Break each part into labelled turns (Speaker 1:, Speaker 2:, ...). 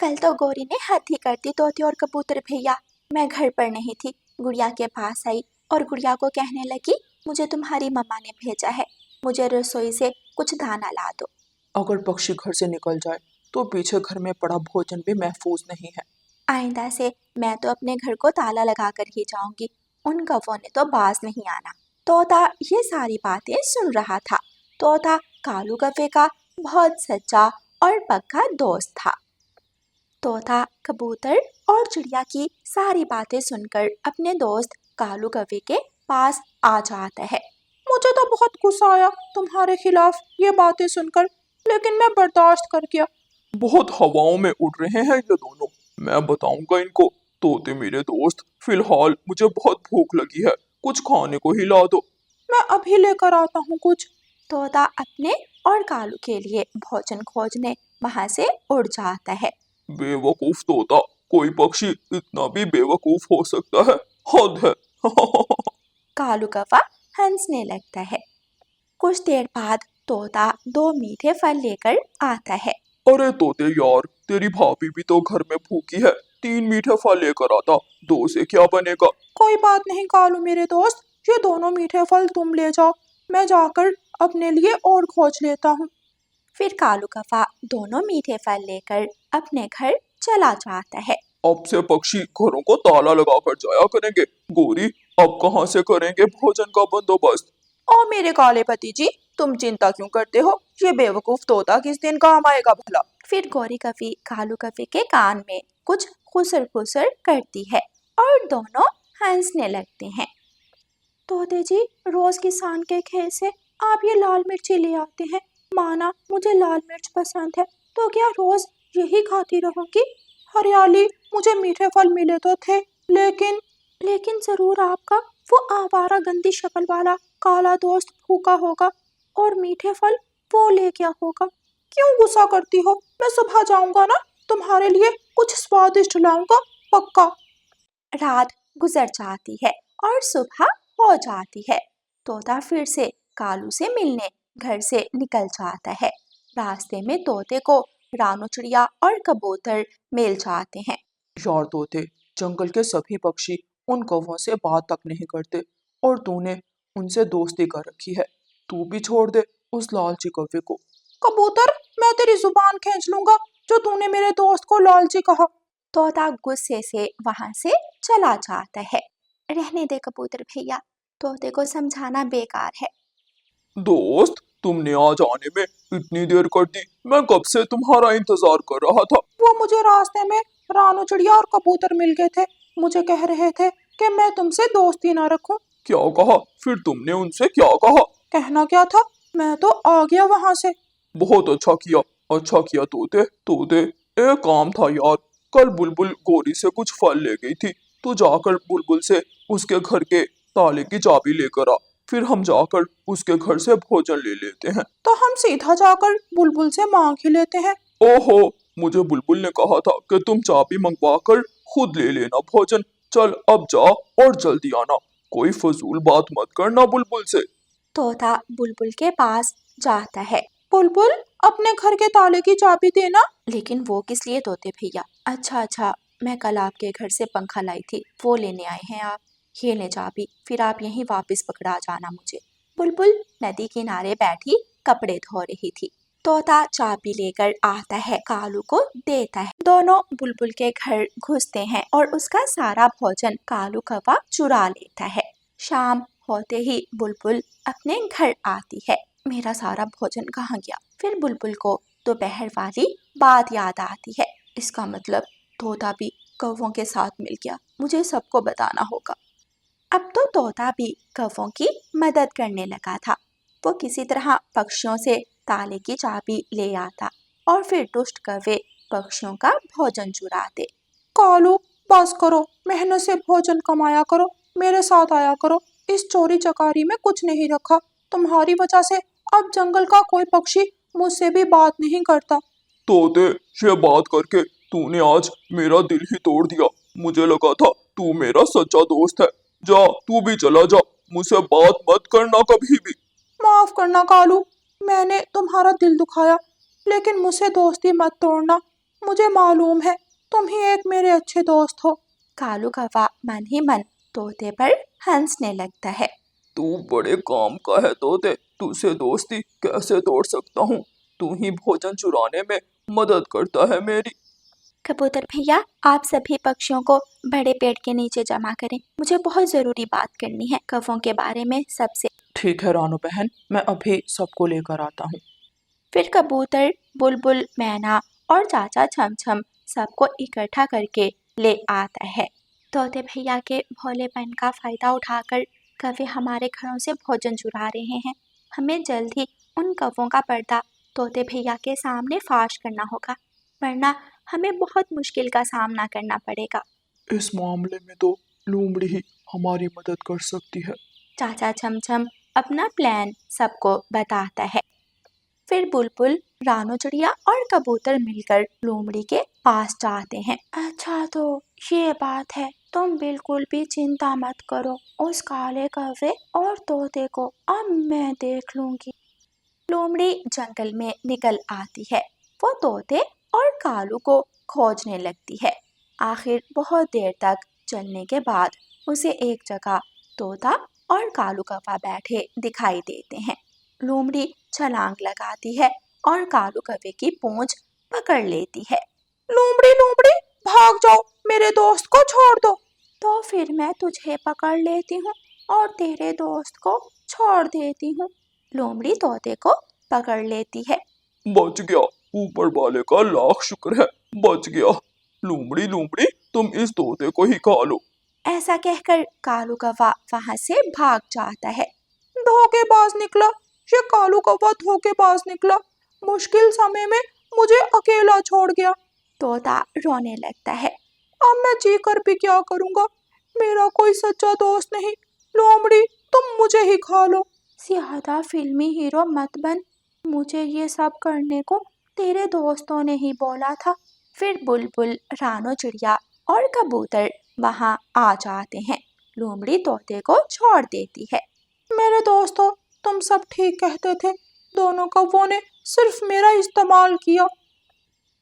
Speaker 1: कल तो गौरी ने हद ही कर दी तोते और कबूतर भैया। मैं घर पर नहीं थी, गुड़िया के पास आई और गुड़िया को कहने लगी मुझे तुम्हारी मम्मा ने भेजा है, मुझे रसोई से कुछ दाना ला दो।
Speaker 2: अगर पक्षी घर से निकल जाए तो पीछे घर में पड़ा भोजन भी महफूज नहीं है।
Speaker 1: आइंदा से मैं तो अपने घर को ताला लगा कर ही जाऊंगी, उन कौवों ने तो बाज नहीं आना। तोता ये सारी बातें सुन रहा था। तोता कालू कौवे का बहुत सच्चा और पक्का दोस्त था। तोता कबूतर और चिड़िया की सारी बातें सुनकर अपने दोस्त कालू कौवे के पास आ जाता है।
Speaker 2: मुझे तो बहुत गुस्सा आया तुम्हारे खिलाफ ये बातें सुनकर, लेकिन मैं बर्दाश्त कर गया। बहुत हवाओं में उड़ रहे हैं ये दोनों, मैं बताऊंगा इनको। तोते मेरे दोस्त, फिलहाल मुझे बहुत भूख लगी है, कुछ खाने को ही ला दो। मैं अभी लेकर आता हूँ कुछ।
Speaker 1: तोता अपने और कालू के लिए भोजन खोजने वहां से उड़ जाता है।
Speaker 2: बेवकूफ तोता, कोई पक्षी इतना भी बेवकूफ हो सकता है? हद है।
Speaker 1: कालू कौवा हंसने लगता है। कुछ देर बाद तोता 2 मीठे फल लेकर आता है।
Speaker 2: अरे तोते यार, तेरी भाभी भी तो घर में भूखी है, 3 मीठे फल लेकर आता, 2 से क्या बनेगा? कोई बात नहीं कालू मेरे दोस्त, ये दोनों मीठे फल तुम ले जाओ, मैं जाकर अपने लिए और खोज लेता हूँ।
Speaker 1: फिर कालू कौवा दोनों मीठे फल लेकर अपने घर चला जाता है।
Speaker 2: अब से पक्षी घरों को ताला लगा कर जाया करेंगे। गोरी, अब कहाँ से करेंगे भोजन का बंदोबस्त?
Speaker 3: ओ मेरे काले पति जी, तुम चिंता क्यों करते हो? ये बेवकूफ तोता किस दिन काम आएगा भला?
Speaker 1: फिर गौरी कौवी कालू कौवे के कान में कुछ खुसर फुसर करती है और दोनों हंसने लगते हैं। तोते जी, रोज किसान के खेत से आप ये लाल मिर्ची ले आते हैं। माना मुझे लाल मिर्च पसंद है, तो क्या रोज यही खाती रहूंगी?
Speaker 3: हरियाली, मुझे मीठे फल मिले तो थे,
Speaker 1: लेकिन जरूर आपका वो आवारा गंदी शक्ल वाला काला दोस्त भूखा होगा और मीठे फल वो ले गया होगा।
Speaker 3: क्यों गुस्सा करती हो? मैं सुबह जाऊंगा ना, तुम्हारे लिए कुछ स्वादिष्ट लाऊंगा, पक्का।
Speaker 1: रात गुजर जाती है और सुबह हो जाती है। तोता फिर से कालू से मिलने घर से निकल जाता है। रास्ते में तोते को रानू चिड़िया और कबूतर मिल जाते हैं।
Speaker 2: यार तोते, जंगल के सभी पक्षी उन कौवों से बात तक नहीं करते और तूने उनसे दोस्ती कर रखी है। तू भी छोड़ दे उस लालची कौवे को।
Speaker 3: कबूतर, मैं तेरी जुबान खींच लूंगा जो तूने मेरे दोस्त को लालची कहा।
Speaker 1: तोता गुस्से से वहां से चला जाता है। रहने दे कबूतर भैया, तोते को समझाना बेकार है।
Speaker 2: दोस्त, तुमने आज आने में इतनी देर कर दी, मैं कब से तुम्हारा इंतजार कर रहा था।
Speaker 3: वो मुझे रास्ते में रानू चिड़िया और कबूतर मिल गए थे, मुझे कह रहे थे कि मैं तुमसे दोस्ती ना रखूं।
Speaker 2: क्या कहा? फिर तुमने उनसे क्या कहा?
Speaker 3: कहना क्या था, मैं तो आ गया वहां से।
Speaker 2: बहुत अच्छा किया तोते। तोते, एक काम था यार, कल बुलबुल गोरी से कुछ फल ले गई थी, तो जाकर बुलबुल से उसके घर के ताले की चाबी लेकर आ, फिर हम जाकर उसके घर से भोजन ले लेते हैं।
Speaker 3: तो हम सीधा जाकर बुलबुल से मांग ही लेते हैं।
Speaker 2: ओहो, मुझे बुलबुल ने कहा था कि तुम चाबी मंगवा कर खुद ले लेना भोजन। चल अब जा और जल्दी आना, कोई फजूल बात मत करना बुलबुल से।
Speaker 1: तोता बुलबुल के पास जाता है।
Speaker 3: बुलबुल, अपने घर के ताले की चाबी देना।
Speaker 1: लेकिन वो किस लिए तोते भैया? अच्छा, मैं कल आपके घर से पंखा लाई थी, वो लेने आए हैं आप। ये ले चाबी, फिर आप यहीं वापस पकड़ा जाना मुझे। बुलबुल नदी किनारे बैठी कपड़े धो रही थी। तोता चाबी लेकर आता है, कालू को देता है। दोनों बुलबुल के घर घुसते हैं और उसका सारा भोजन कालू कौवा चुरा लेता है। शाम होते ही बुलबुल अपने घर आती है। मेरा सारा भोजन कहाँ गया? फिर बुलबुल को दोपहर वाली बात याद आती है। इसका मतलब तोता भी कौवों के साथ मिल गया, मुझे सबको बताना होगा। अब तो तोता भी कौवों की मदद करने लगा था। वो किसी तरह पक्षियों से ताले की चाबी ले आता और फिर दुष्ट कौवे पक्षियों का भोजन चुराते।
Speaker 3: कालू, बस करो, मेहनत से भोजन कमाया करो, मेरे साथ आया करो। इस चोरी चकारी में कुछ नहीं रखा, तुम्हारी वजह से अब जंगल का कोई पक्षी मुझसे भी बात नहीं करता।
Speaker 2: तोते, ये बात करके तूने आज मेरा दिल ही तोड़ दिया। मुझे लगा था तू मेरा सच्चा दोस्त है। जा, तू भी चला जा, मुझसे बात मत करना कभी भी।
Speaker 3: माफ करना कालू, मैंने तुम्हारा दिल दुखाया, लेकिन मुझसे दोस्ती मत तोड़ना। मुझे मालूम है तुम ही एक मेरे अच्छे दोस्त हो।
Speaker 1: कालू कौवा मन ही मन तोते पर हंसने लगता है।
Speaker 2: तू बड़े काम का है तोते, तुझसे दोस्ती कैसे तोड़ सकता हूँ। तू ही भोजन चुराने में मदद करता है मेरी।
Speaker 1: कबूतर भैया, आप सभी पक्षियों को बड़े पेड़ के नीचे जमा करें, मुझे बहुत जरूरी बात करनी है कौवों के बारे में सबसे।
Speaker 3: ठीक है रानू बहन, मैं अभी सबको लेकर आता हूँ।
Speaker 1: फिर कबूतर, बुलबुल, मैना और चाचा छमछम सबको इकट्ठा करके ले आता है। तोते भैया के भोलेपन का फायदा उठाकर कौवे हमारे घरों से भोजन चुरा रहे हैं। हमें जल्द ही उन कौवों का पर्दा तोते भैया के सामने फाश करना होगा, वरना हमें बहुत मुश्किल का सामना करना पड़ेगा।
Speaker 2: इस मामले में तो लोमड़ी ही हमारी मदद कर सकती है।
Speaker 1: चाचा छमछम अपना प्लान सबको बताता है। फिर बुलबुल, रानो चिड़िया और कबूतर मिलकर लोमड़ी के पास जाते हैं। अच्छा तो ये बात है, तुम बिल्कुल भी चिंता मत करो, उस काले कौवे और तोते को अब मैं देख लूंगी। लोमड़ी जंगल में निकल आती है। वो तोते और कालू को खोजने लगती है। आखिर बहुत देर तक चलने के बाद उसे एक जगह तोता और कालू कौवा बैठे दिखाई देते हैं। लोमड़ी छलांग लगाती है और कालू कौवे की पूंछ पकड़ लेती है।
Speaker 3: लोमड़ी लोमड़ी, भाग जाओ, मेरे दोस्त को छोड़ दो।
Speaker 1: तो फिर मैं तुझे पकड़ लेती हूँ और तेरे दोस्त को छोड़ देती हूँ। लोमड़ी तोते को पकड़ लेती है।
Speaker 2: बच गया, ऊपर वाले का लाख शुक्र है, बच गया। लोमड़ी लोमड़ी, तुम इस तोते को ही खा लो।
Speaker 1: ऐसा कहकर कालू कौवा वहां से भाग जाता है।
Speaker 3: धोखेबाज निकला, ये कालू कौवा धोखेबाज निकला। मुश्किल समय में मुझे अकेला छोड़ गया।
Speaker 1: तोता रोने लगता है।
Speaker 3: अब मैं जी कर भी क्या करूँगा, मेरा कोई सच्चा दोस्त नहीं। लोमड़ी, तुम मुझे ही खा लो।
Speaker 1: ज्यादा फिल्मी हीरो मत बन, मुझे ये सब करने को तेरे दोस्तों ने ही बोला था। फिर बुलबुल, रानो चिड़िया और कबूतर वहां आ जाते हैं। लोमड़ी तोते को छोड़ देती है।
Speaker 3: मेरे दोस्तों, तुम सब ठीक कहते थे, दोनों कौवों ने सिर्फ मेरा इस्तेमाल किया।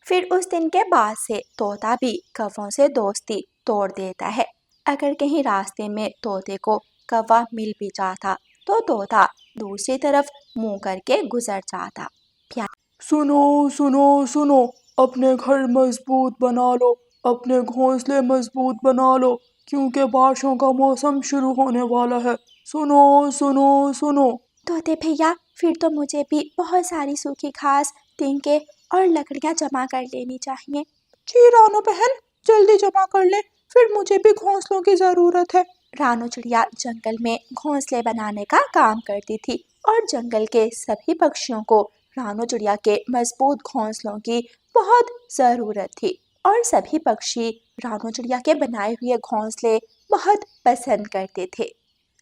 Speaker 1: फिर उस दिन के बाद से तोता भी कौवों से दोस्ती तोड़ देता है। अगर कहीं रास्ते में तोते को कौवा मिल भी जाता तो तोता दूसरी तरफ मुंह करके गुजर जाता।
Speaker 2: सुनो सुनो सुनो, अपने घर मजबूत बना लो, अपने घोंसले मजबूत बना लो, क्योंकि बारिशों का मौसम शुरू होने वाला है। सुनो सुनो सुनो।
Speaker 1: तोते भैया, फिर तो मुझे भी बहुत सारी सूखी घास, तिनके और लकड़ियां जमा कर लेनी चाहिए।
Speaker 3: जी रानो बहन, जल्दी जमा कर ले, फिर मुझे भी घोंसलों की जरूरत है।
Speaker 1: रानो चिड़िया जंगल में घोंसले बनाने का काम करती थी और जंगल के सभी पक्षियों को रानो चिड़िया के मजबूत घोंसलों की बहुत ज़रूरत थी और सभी पक्षी रानो चिड़िया के बनाए हुए घोंसले बहुत पसंद करते थे।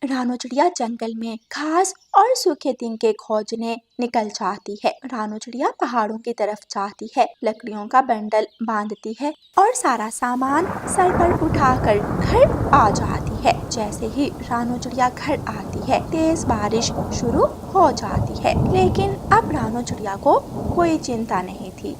Speaker 1: रानो चिड़िया जंगल में घास और सूखे तिनके खोजने निकल जाती है। रानो चिड़िया पहाड़ों की तरफ जाती है, लकड़ियों का बंडल बांधती है और सारा सामान सर पर उठाकर घर आ जाती है। जैसे ही रानो चिड़िया घर आती है, तेज बारिश शुरू हो जाती है। लेकिन अब रानो चिड़िया को कोई चिंता नहीं थी।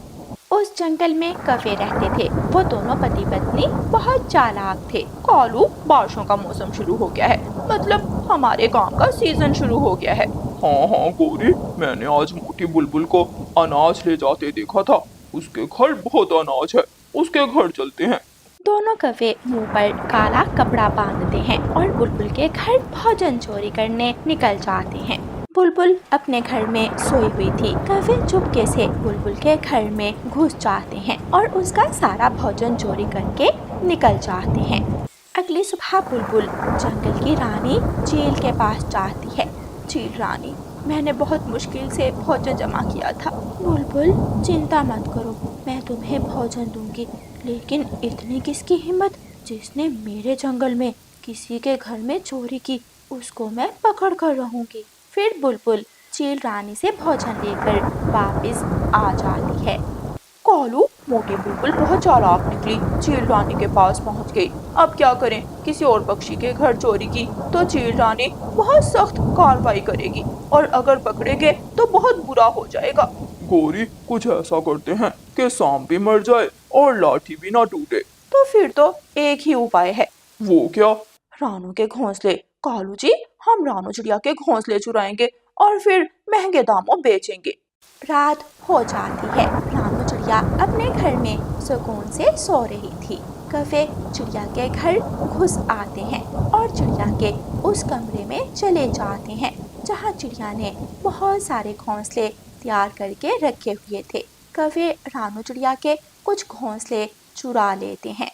Speaker 1: उस जंगल में कौवे रहते थे। वो दोनों पति पत्नी बहुत चालाक थे।
Speaker 3: कालू, बारिशों का मौसम शुरू हो गया है, मतलब हमारे काम का सीजन शुरू हो गया है।
Speaker 2: हाँ हाँ गोरी, मैंने आज मोटी बुलबुल को अनाज ले जाते देखा था। उसके घर बहुत अनाज है, उसके घर चलते हैं।
Speaker 1: दोनों कौवे मुंह पर काला कपड़ा बांधते हैं और बुलबुल के घर भोजन चोरी करने निकल जाते हैं। बुलबुल अपने घर में सोई हुई थी। कौवे चुपके से बुलबुल के घर में घुस जाते हैं और उसका सारा भोजन चोरी करके निकल जाते हैं। अगली सुबह बुलबुल जंगल की रानी चील के पास जाती है। चील रानी, मैंने बहुत मुश्किल से भोजन जमा किया था। बुलबुल, चिंता मत करो, मैं तुम्हें भोजन दूंगी, लेकिन इतनी किसकी हिम्मत जिसने मेरे जंगल में किसी के घर में चोरी की, उसको मैं पकड़ कर रहूंगी। फिर बुलबुल चील रानी से भोजन लेकर वापस आ जाती है।
Speaker 3: कालू,
Speaker 1: मोटी बुलबुल बहुत चालाक निकली, चील रानी के पास पहुंच गई। अब क्या करें, किसी और पक्षी के घर चोरी की तो चील रानी बहुत सख्त कार्रवाई करेगी और अगर पकड़े गए तो बहुत बुरा हो जाएगा।
Speaker 2: गौरी, कुछ ऐसा करते हैं कि सांप भी मर जाए और लाठी भी ना टूटे।
Speaker 1: तो फिर तो एक ही उपाय है,
Speaker 2: वो क्या?
Speaker 1: रानू के घोंसले। कालू जी, हम रानू चिड़िया के घोंसले चुराएंगे और फिर महंगे दामों बेचेंगे। रात हो जाती है। रानू चिड़िया अपने घर में सुकून से सो रही थी। कौवे चिड़िया के घर घुस आते हैं और चिड़िया के उस कमरे में चले जाते हैं जहाँ चिड़िया ने बहुत सारे घोंसले तैयार करके रखे हुए थे। कौवे रानू चिड़िया के कुछ घोंसले चुरा लेते हैं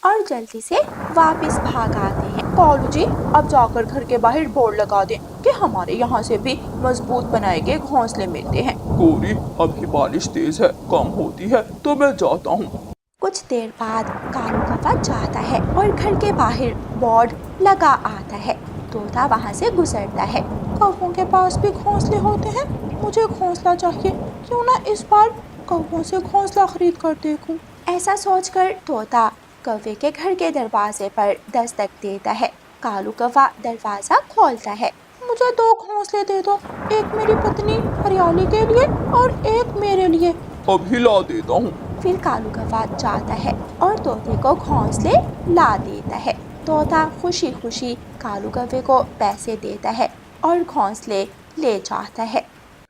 Speaker 1: और जल्दी से वापस भाग आते हैं। कालू जी, अब जाकर घर के बाहर बोर्ड लगा दें कि हमारे यहाँ से भी मजबूत बनाए गए घोंसले मिलते हैं।
Speaker 2: गौरी, अभी बारिश तेज है, कम होती है तो मैं जाता हूँ।
Speaker 1: कुछ देर बाद कालू कौवा जाता है और घर के बाहर बोर्ड लगा आता है। तोता वहाँ से गुजरता है।
Speaker 3: कौवों के पास भी घोंसले होते हैं, मुझे घोंसला चाहिए। क्यों ना इस बार कौवों से घोंसला खरीद कर देखूं।
Speaker 1: ऐसा सोचकर तोता कौवे के घर के दरवाजे पर दस्तक देता है। कालू कौवा दरवाजा खोलता है।
Speaker 3: मुझे 2 घोंसले दे दो, एक मेरी पत्नी हरियाली के लिए और एक मेरे लिए।
Speaker 2: अभी ला देता हूँ।
Speaker 1: फिर कालू कौवा जाता है और तोते को घोंसले ला देता है। तोता खुशी खुशी कालू कौवे को पैसे देता है और घोंसले ले जाता है।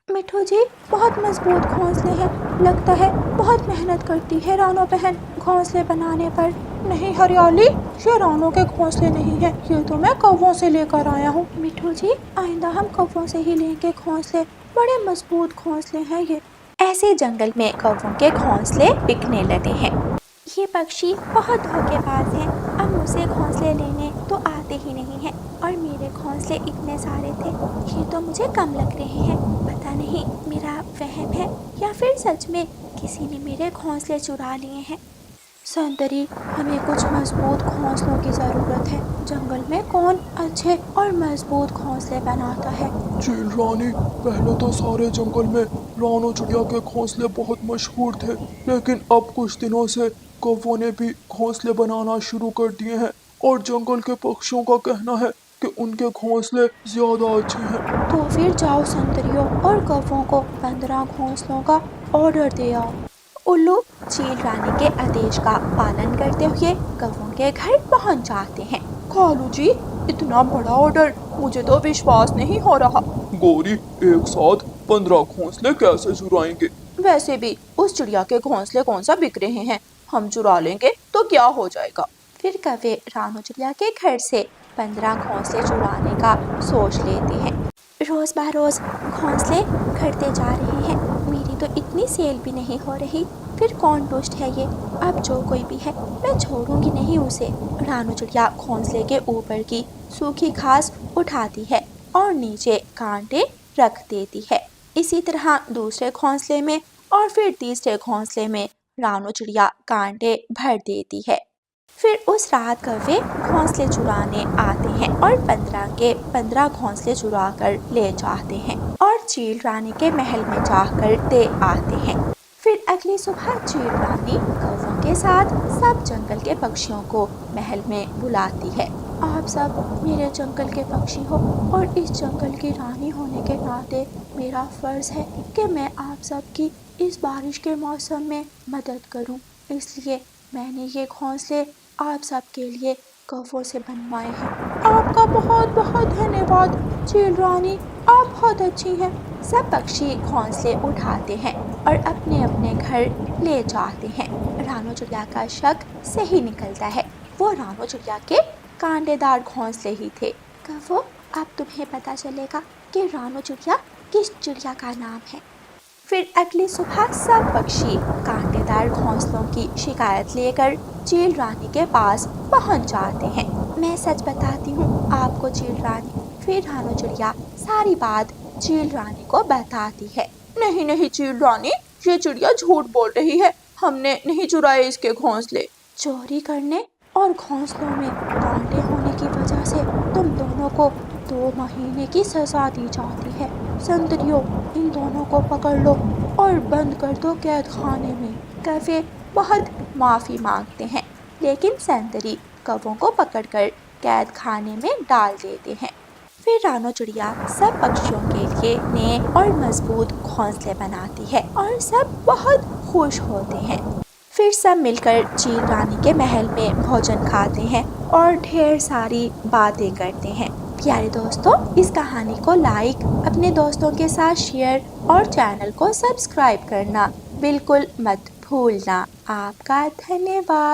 Speaker 1: मिठू जी, बहुत मजबूत घोंसले हैं, लगता है बहुत मेहनत करती है रानो बहन घोंसले बनाने पर।
Speaker 3: नहीं हरियाली, ये रानों के घोंसले नहीं है, ये तो मैं कौवों से लेकर आया हूँ।
Speaker 1: मिठू जी, आइंदा हम कौवों से ही लेंगे घोंसले, बड़े मजबूत घोंसले हैं ये। ऐसे जंगल में कौवों के घोंसले बिकने लगे हैं। ये पक्षी बहुत धोखेबाज हैं, अब मुझसे घोंसले लेने तो आते ही नहीं हैं और मेरे घोंसले इतने सारे थे, ये तो मुझे कम लग रहे हैं। पता नहीं मेरा वहम है या फिर सच में किसी ने मेरे घोंसले चुरा लिए हैं। सौंदर्य, हमें कुछ मजबूत घोंसलों की ज़रूरत है। जंगल में कौन अच्छे और मजबूत घोंसले बनाता है?
Speaker 2: चील रानी, पहले तो सारे जंगल में रानू चिड़िया के घोंसले बहुत मशहूर थे, लेकिन अब कुछ दिनों से कौवों ने भी घोंसले बनाना शुरू कर दिए हैं और जंगल के पक्षियों का कहना है कि उनके घोंसले ज्यादा अच्छे हैं।
Speaker 1: तो फिर जाओ सौंदर्यों और कौवों को 15 घोंसलों का ऑर्डर दे आओ। उल्लू चील रानी के आदेश का पालन करते हुए कौवों के घर पहुंच जाते हैं।
Speaker 3: कालू जी, इतना बड़ा ऑर्डर, मुझे तो विश्वास नहीं हो रहा।
Speaker 2: गौरी, एक साथ 15 घोंसले कैसे चुराएंगे?
Speaker 1: वैसे भी उस चिड़िया के घोंसले कौन सा बिक रहे हैं, हम चुरा लेंगे तो क्या हो जाएगा। फिर कौवे रानू चिड़िया के घर से 15 घोंसले चुराने का सोच लेते हैं। रोज बरोज घोंसले घटते जा रहे हैं, मेरी तो इतनी सेल भी नहीं हो रही। फिर कौन दुष्ट है ये, अब जो कोई भी है मैं छोड़ूंगी नहीं उसे। रानू चिड़िया घोंसले के ऊपर की सूखी घास उठाती है और नीचे कांटे रख देती है। इसी तरह दूसरे घोंसले में और फिर तीसरे घोंसले में रानू चिड़िया कांटे भर देती है। फिर उस रात कौवे घोंसले चुराने आते हैं और 15 के 15 घोंसले चुरा कर ले जाते हैं और चील रानी के महल में जाकर दे आते हैं। फिर अगली सुबह चील रानी कौवों के साथ सब जंगल के पक्षियों को महल में बुलाती है। आप सब मेरे जंगल के पक्षी हो और इस जंगल की रानी होने के नाते मेरा फर्ज है कि मैं आप सब की इस बारिश के मौसम में मदद करूं। इसलिए मैंने ये घोंसले आप सब के लिए कौवों से बनवाए हैं।
Speaker 3: आपका बहुत बहुत धन्यवाद चील रानी, आप बहुत अच्छी हैं।
Speaker 1: सब पक्षी घोंसले उठाते हैं और अपने अपने घर ले जाते हैं। रानू चिड़िया का शक सही निकलता है, वो रानू चिड़िया के कांटेदार घोंसले ही थे। कौवों, अब तुम्हें पता चलेगा कि रानू चिड़िया किस चिड़िया का नाम है। फिर अगली सुबह सब पक्षी कांटेदार घोंसलों की शिकायत लेकर चील रानी के पास पहुंच जाते हैं। मैं सच बताती हूँ आपको चील रानी। फिर रानू चिड़िया सारी बात चील रानी को बताती है।
Speaker 3: नहीं नहीं चील रानी, ये चिड़िया झूठ बोल रही है, हमने नहीं चुराए इसके घोंसले।
Speaker 1: चोरी करने और घोंसलों में कांटे होने की वजह से तुम दोनों को 2 महीने की सजा दी जाती है। संतरियों, इन दोनों को पकड़ लो और बंद कर दो कैद खाने में। कौवे बहुत माफ़ी मांगते हैं, लेकिन सेंतरी कौवों को पकड़कर कैद खाने में डाल देते हैं। फिर रानो चिड़िया सब पक्षियों के लिए नए और मजबूत घोंसले बनाती है और सब बहुत खुश होते हैं। फिर सब मिलकर चील रानी के महल में भोजन खाते हैं और ढेर सारी बातें करते हैं। प्यारे दोस्तों, इस कहानी को लाइक, अपने दोस्तों के साथ शेयर और चैनल को सब्सक्राइब करना बिल्कुल मत भूलना। आपका धन्यवाद।